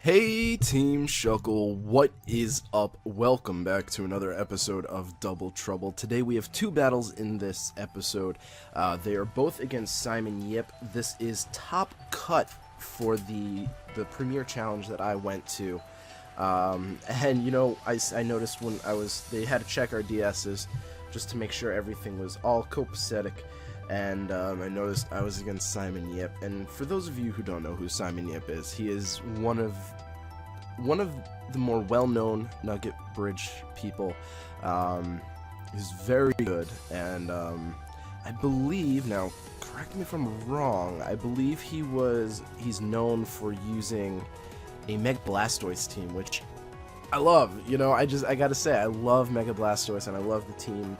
Hey Team Shuckle, what is up? Welcome back to another episode of Double Trouble. Today we have two battles in this episode. They are both against Simon Yip. This is top cut for the premiere challenge that I went to. And you know, I noticed when they had to check our DSs just to make sure everything was all copacetic. And I noticed I was against Simon Yip, and for those of you who don't know who Simon Yip is, he is one of the more well-known Nugget Bridge people. He's very good, and I believe, now correct me if I'm wrong, I believe he's known for using a Mega Blastoise team, which I love. You know, I gotta say, I love Mega Blastoise, and I love the team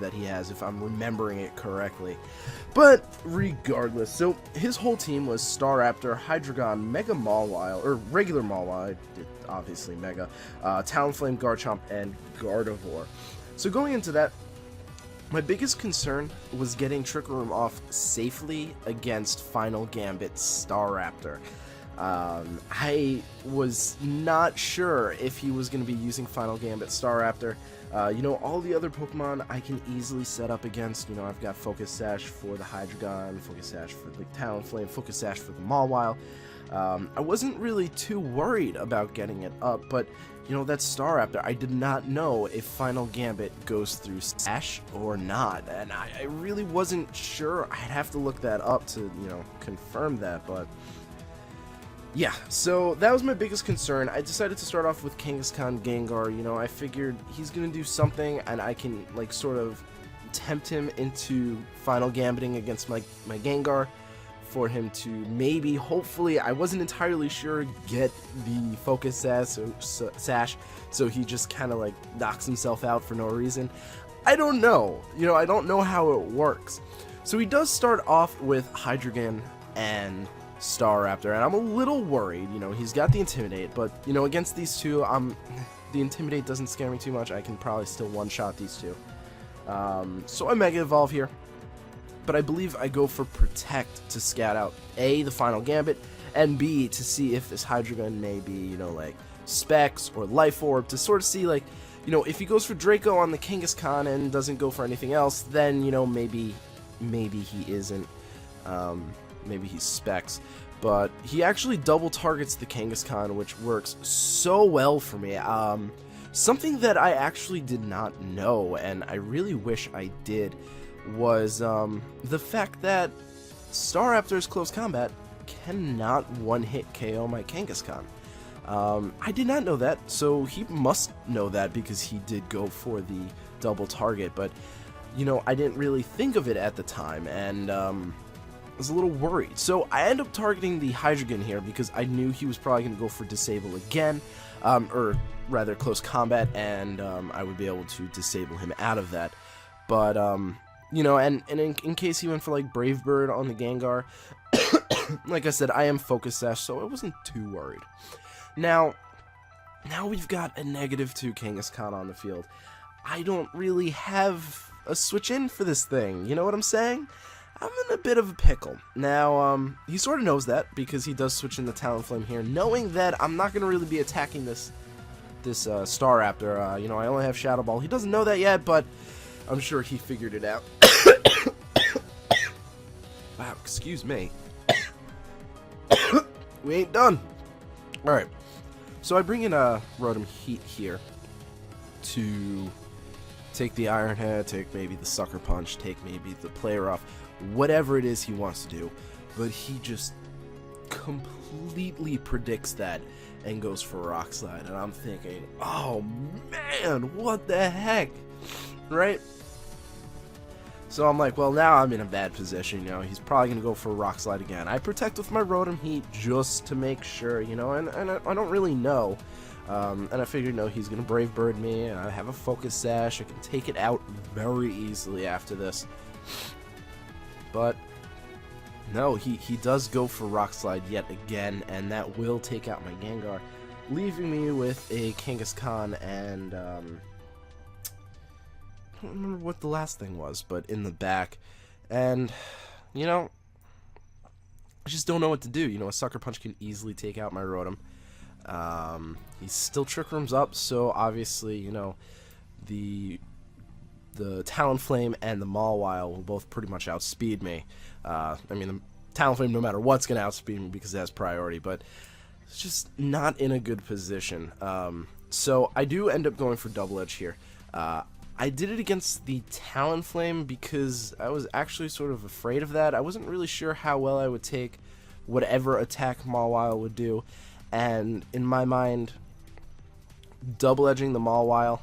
that he has, if I'm remembering it correctly. But regardless, so his whole team was Staraptor, Hydreigon, Mega Mawile, or regular Mawile, obviously Mega, Talonflame, Garchomp, and Gardevoir. So going into that, my biggest concern was getting Trick Room off safely against Final Gambit Staraptor. I was not sure if he was going to be using Final Gambit Staraptor. You know, all the other Pokemon I can easily set up against. You know, I've got Focus Sash for the Hydreigon, Focus Sash for the Talonflame, Focus Sash for the Mawile. I wasn't really too worried about getting it up, but, you know, that Staraptor, I did not know if Final Gambit goes through Sash or not, and I really wasn't sure. I'd have to look that up to, you know, confirm that, but yeah, so that was my biggest concern. I decided to start off with Kangaskhan Gengar. You know, I figured he's gonna do something, and I can, like, sort of tempt him into Final Gambiting against my Gengar for him to maybe, hopefully, I wasn't entirely sure, get the Focus Sash, so he just kind of, like, knocks himself out for no reason. I don't know. You know, I don't know how it works. So he does start off with Hydreigon and Staraptor, and I'm a little worried. You know, he's got the Intimidate, but, you know, against these two, the Intimidate doesn't scare me too much. I can probably still one-shot these two. So I Mega Evolve here, but I believe I go for Protect to scout out A, the Final Gambit, and B, to see if this Hydreigon may be, you know, like, Specs or Life Orb, to sort of see, like, you know, if he goes for Draco on the Kangaskhan and doesn't go for anything else, then, you know, maybe he isn't. Maybe he's Specs, but he actually double targets the Kangaskhan, which works so well for me. Something that I actually did not know, and I really wish I did, was the fact that Staraptor's Close Combat cannot one-hit KO my Kangaskhan. I did not know that, so he must know that because he did go for the double target, but, you know, I didn't really think of it at the time, and I was a little worried. So I end up targeting the Hydreigon here because I knew he was probably going to go for Disable again, or rather Close Combat, and I would be able to disable him out of that. But, you know, and in case he went for, like, Brave Bird on the Gengar, like I said, I am Focus Sash, so I wasn't too worried. Now we've got a -2 Kangaskhan on the field. I don't really have a switch in for this thing, you know what I'm saying? I'm in a bit of a pickle. Now, he sort of knows that, because he does switch in the Talonflame here, knowing that I'm not going to really be attacking this Staraptor. You know, I only have Shadow Ball. He doesn't know that yet, but I'm sure he figured it out. Wow, excuse me. We ain't done. Alright, so I bring in Rotom Heat here to take the Iron Head, take maybe the Sucker Punch, take maybe the Play Rough, whatever it is he wants to do, but he just completely predicts that and goes for Rock Slide, and I'm thinking, oh man, what the heck, right? So I'm like, well, now I'm in a bad position, you know, he's probably going to go for Rock Slide again. I protect with my Rotom Heat just to make sure, you know, and I don't really know, and I figured, no, he's going to Brave Bird me, and I have a Focus Sash, I can take it out very easily after this. But no, he does go for Rock Slide yet again, and that will take out my Gengar, leaving me with a Kangaskhan and I don't remember what the last thing was, but in the back. And, you know, I just don't know what to do. You know, a Sucker Punch can easily take out my Rotom. He's still Trick Room's up, so obviously, you know, the Talonflame and the Mawile will both pretty much outspeed me. I mean, the Talonflame, no matter what's going to outspeed me because it has priority, but it's just not in a good position. So I do end up going for Double Edge here. I did it against the Talonflame because I was actually sort of afraid of that. I wasn't really sure how well I would take whatever attack Mawile would do, and in my mind, double edging the Mawile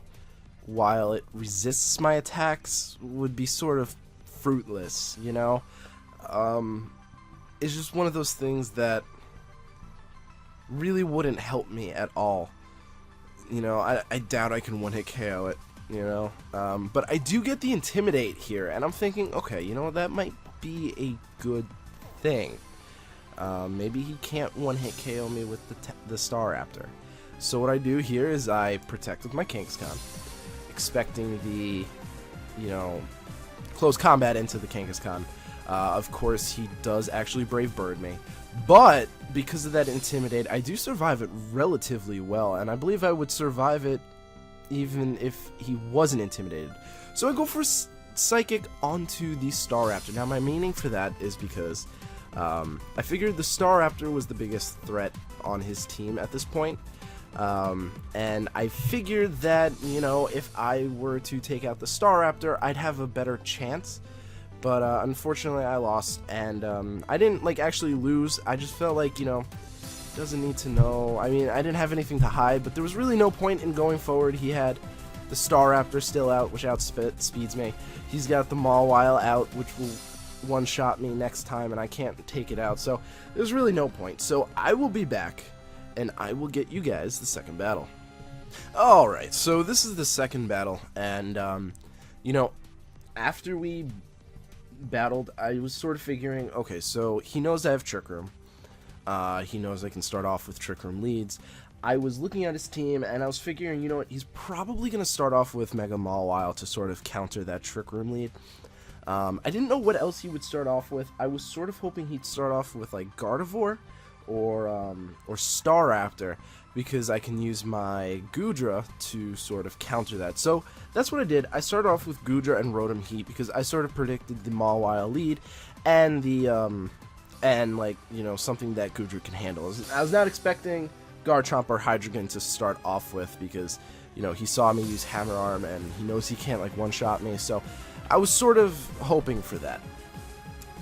while it resists my attacks would be sort of fruitless, you know? It's just one of those things that really wouldn't help me at all. You know, I doubt I can one-hit KO it, you know? But I do get the Intimidate here, and I'm thinking, okay, you know, that might be a good thing. Maybe he can't one-hit KO me with the Staraptor. So what I do here is I protect with my Kangaskhan, expecting the, you know, close combat into the Kangaskhan. Of course, he does actually Brave Bird me, but because of that Intimidate, I do survive it relatively well, and I believe I would survive it even if he wasn't intimidated. So I go for Psychic onto the Staraptor. Now, my meaning for that is because I figured the Staraptor was the biggest threat on his team at this point. And I figured that, you know, if I were to take out the Staraptor, I'd have a better chance. But unfortunately, I lost, and I didn't, like, actually lose. I just felt like, you know, doesn't need to know. I mean, I didn't have anything to hide, but there was really no point in going forward. He had the Staraptor still out, which outspeeds me. He's got the Mawile out, which will one-shot me next time, and I can't take it out. So there's really no point. So I will be back, and I will get you guys the second battle. Alright, so this is the second battle, and, you know, after we battled, I was sort of figuring, okay, so he knows I have Trick Room. He knows I can start off with Trick Room leads. I was looking at his team, and I was figuring, you know what, he's probably going to start off with Mega Mawile to sort of counter that Trick Room lead. I didn't know what else he would start off with. I was sort of hoping he'd start off with, like, Gardevoir or Staraptor, because I can use my Goodra to sort of counter that. So that's what I did. I started off with Goodra and Rotom Heat because I sort of predicted the Mawile lead and the and, like, you know, something that Goodra can handle. I was not expecting Garchomp or Hydreigon to start off with because, you know, he saw me use Hammer Arm and he knows he can't, like, one-shot me. So I was sort of hoping for that.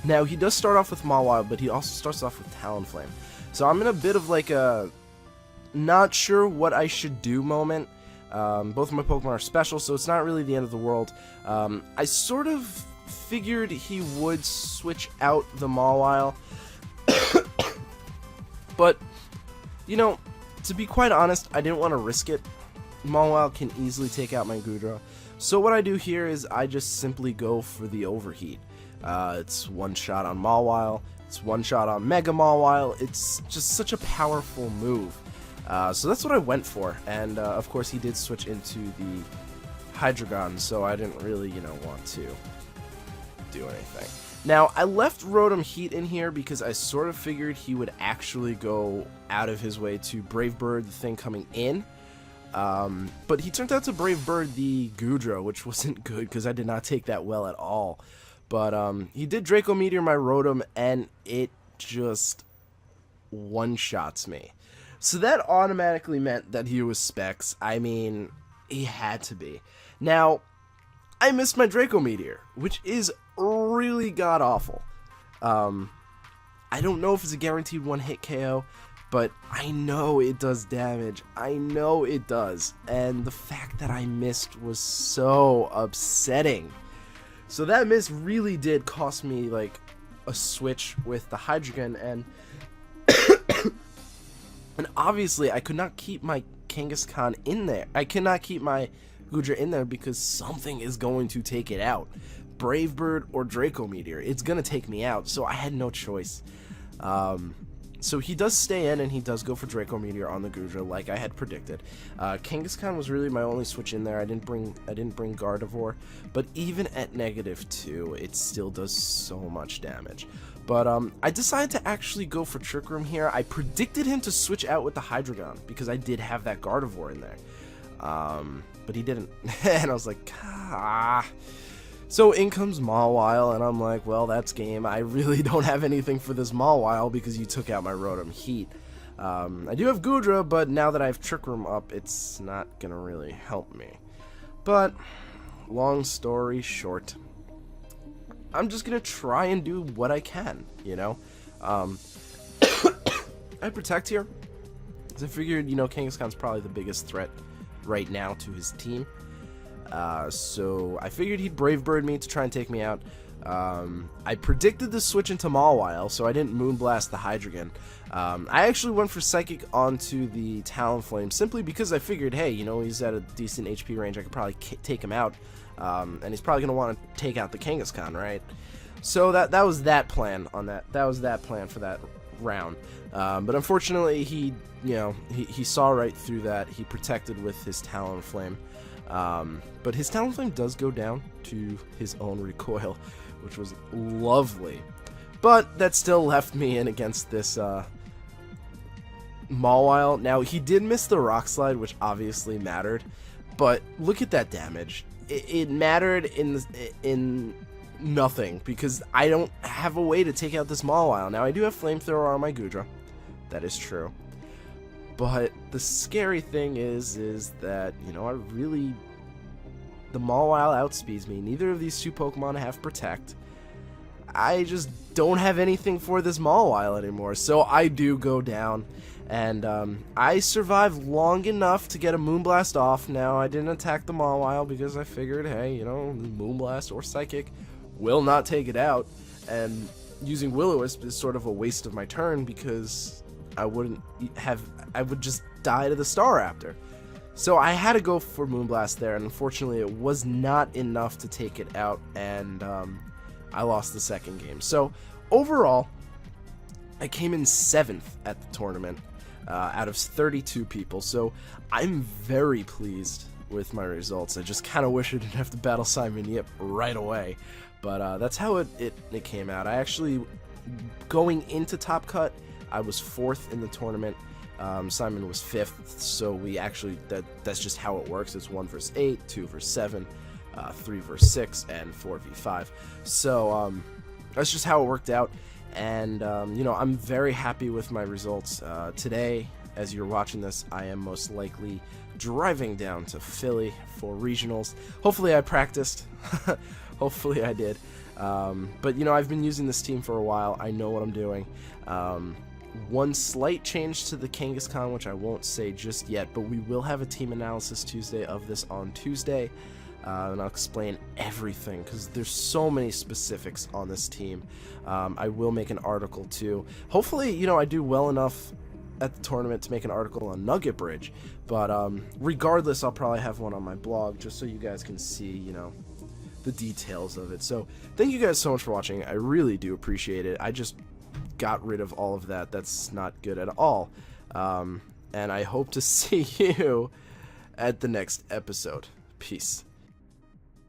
Now, he does start off with Mawile, but he also starts off with Talonflame. So I'm in a bit of, like, a not sure what I should do moment. Both of my Pokemon are special, so it's not really the end of the world. I sort of figured he would switch out the Mawile. But, you know, to be quite honest, I didn't want to risk it. Mawile can easily take out my Goodra. So what I do here is I just simply go for the Overheat. It's one shot on Mawile. It's one shot on Mega Mawile. It's just such a powerful move. So that's what I went for. And, of course, he did switch into the Hydreigon, so I didn't really, you know, want to do anything. Now, I left Rotom Heat in here because I sort of figured he would actually go out of his way to Brave Bird the thing coming in. But he turned out to Brave Bird the Goodra, which wasn't good because I did not take that well at all. But he did Draco Meteor my Rotom, and it just one-shots me. So that automatically meant that he was Specs. I mean, he had to be. Now, I missed my Draco Meteor, which is really god-awful. I don't know if it's a guaranteed one-hit KO, but I know it does damage. I know it does. And the fact that I missed was so upsetting. So that miss really did cost me, like, a switch with the Hydreigon, and and obviously I could not keep my Kangaskhan in there. I cannot keep my Goodra in there because something is going to take it out. Brave Bird or Draco Meteor. It's going to take me out, so I had no choice. So he does stay in, and he does go for Draco Meteor on the Gudra, like I had predicted. Kangaskhan was really my only switch in there. I didn't bring Gardevoir, but even at -2, it still does so much damage. But I decided to actually go for Trick Room here. I predicted him to switch out with the Hydreigon because I did have that Gardevoir in there, but he didn't, and I was like, ah. So in comes Mawile, and I'm like, well, that's game. I really don't have anything for this Mawile because you took out my Rotom Heat. I do have Gudra, but now that I have Trick Room up, it's not going to really help me. But, long story short, I'm just going to try and do what I can, you know? I Protect here, because I figured, you know, Kangaskhan's probably the biggest threat right now to his team. So I figured he'd Brave Bird me to try and take me out. I predicted the switch into Mawile, so I didn't Moonblast the Hydreigon. I actually went for Psychic onto the Talonflame simply because I figured, hey, you know, he's at a decent HP range. I could probably take him out, and he's probably gonna want to take out the Kangaskhan, right? So that was that plan on that. That was that plan for that round. But unfortunately, he saw right through that. He protected with his Talonflame. But his Talonflame does go down to his own recoil, which was lovely. But that still left me in against this Mawile. Now, he did miss the Rock Slide, which obviously mattered. But look at that damage. It mattered in nothing, because I don't have a way to take out this Mawile. Now, I do have Flamethrower on my Gudra. That is true. But the scary thing is that, you know, the Mawile outspeeds me. Neither of these two Pokemon have Protect. I just don't have anything for this Mawile anymore, so I do go down. And I survived long enough to get a Moonblast off. Now, I didn't attack the Mawile because I figured, hey, you know, Moonblast or Psychic will not take it out. And using Will-O-Wisp is sort of a waste of my turn because I would just die to the Staraptor. So I had to go for Moonblast there, and unfortunately it was not enough to take it out, and I lost the second game. So overall, I came in 7th at the tournament out of 32 people, so I'm very pleased with my results. I just kind of wish I didn't have to battle Simon Yip right away, but that's how it came out. I actually, going into Top Cut, I was 4th in the tournament. Simon was 5th, so we actually, that's just how it works. It's 1 versus 8, 2 versus 7, 3 versus 6, and 4v5. So that's just how it worked out, and you know, I'm very happy with my results. Today, as you're watching this, I am most likely driving down to Philly for regionals. Hopefully I practiced. Hopefully I did. But you know, I've been using this team for a while. I know what I'm doing. One slight change to the Kangaskhan, which I won't say just yet, but we will have a team analysis Tuesday of this on Tuesday, and I'll explain everything because there's so many specifics on this team. I will make an article too. Hopefully, you know, I do well enough at the tournament to make an article on Nugget Bridge, but regardless, I'll probably have one on my blog just so you guys can see, you know, the details of it. So thank you guys so much for watching. I really do appreciate it. I just got rid of all of that. That's not good at all. And I hope to see you at the next episode. Peace.